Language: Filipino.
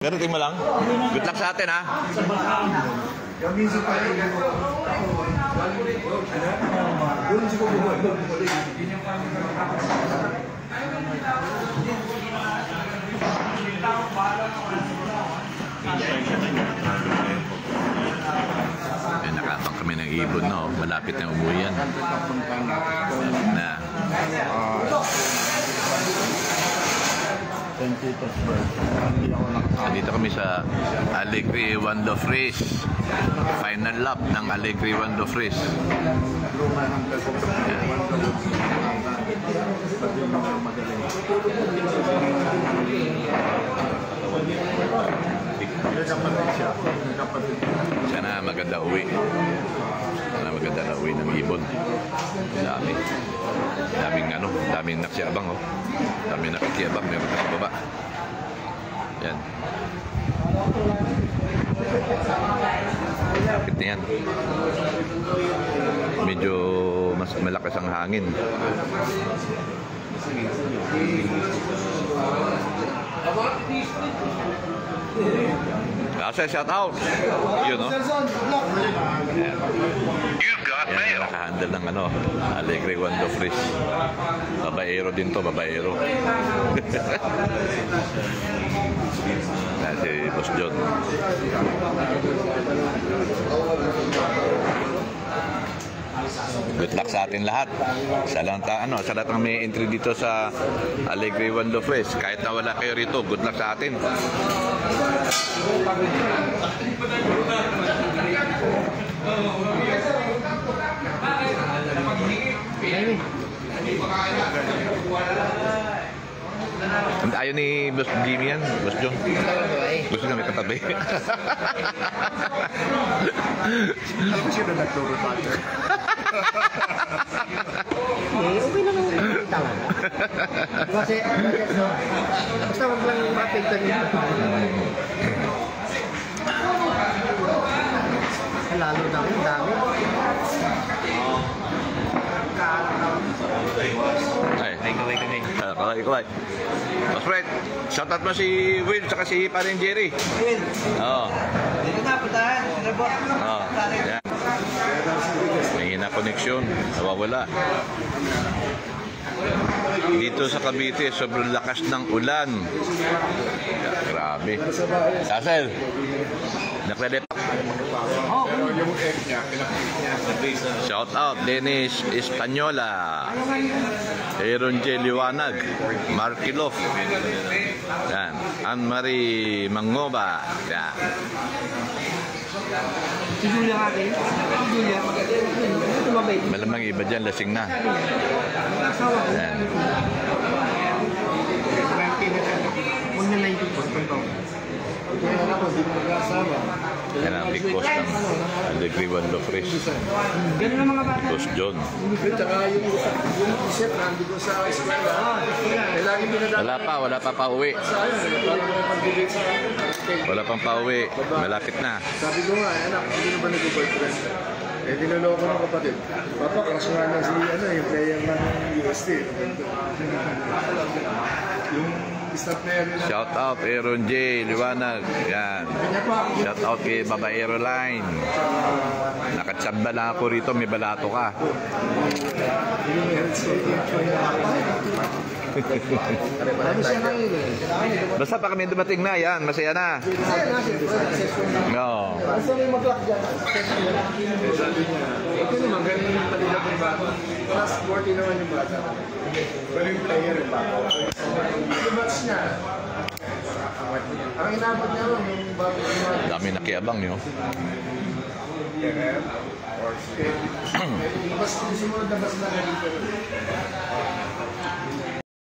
Garating mo lang. Good luck sa atin, ha? Nakatang kami ng ibon, no? Malapit na umuwi yan. Na. Dito kami sa Alegre Wando Freeze. Final lap ng Alegre Wando Freeze. Sana maganda uwi. Sana maganda na uwi ng ibon. Daming nakikiabang, oh. Daming nakikiabang, meron na sa baba. Yan. Kapit na yan. Medyo mas malakas ang hangin. Kasi shout out. You know. You got mail. Nakahandle ng Alegre Wando Freeze. Babaero din to, babaero. Si Boss John. Good luck sa atin lahat. Sa lahat ng may entry dito sa Alegre Wando Freeze. Kahit na wala kayo rito, good luck sa atin. Ayaw ni Boss Jimmy yan, Boss John. Gusto na may katabi. Ako siya na nagturo tayo. Okay naman yung talaga. Kasi, basta wag lang mapigtan yun. Lalo na ang dami. Kaway. Mas right. Shoutout mo si Will saka si Paring Jerry. Will. Oo. Dito na, puntahan. Sinabot. Oo. Yan. May hina koneksyon. Nawawala. Dito sa Cavite, sobrang lakas ng ulan. Grabe. Sasel. Nakredepak. Shout out Dennis Espanyola, Aaron J. Liwanag, Markilov, yan, Anne-Marie Mangoba, yan. Si Julia nga din. Julia. Malamang iba dyan, lasing na. Yan. Yan ang big boss ng Alegre Wando Freeze. Ganun ang mga bata. Boss John. Tsaka yung isip, nandito sa eskwela. Wala pa pauwi. Wala pang pauwi. Malapit na. Sabi ko nga, anak, hindi na ba nag-boyfriend? Dinuloko ng kapatid. Papa, crush nga na si yung player ng UST. Yung start player nila. Shout out Aaron J. Liwanag. Yan. Shout out kay Babaero Line. Nakatsamba lang ako rito, may balato ka. Basta pa kami dumating na, yan, masaya na. No. Basta may mag-lock dyan. Sabi niya, ito naman, ganun yung palilap ng bata. Plus 40 naman yung bata. Pero yung player yung bata. Yung match niya. Ang inabot niya lang yung bago yung bata. Dami nakiabang niyo. Or skate. Mas sumunod na bas na dito.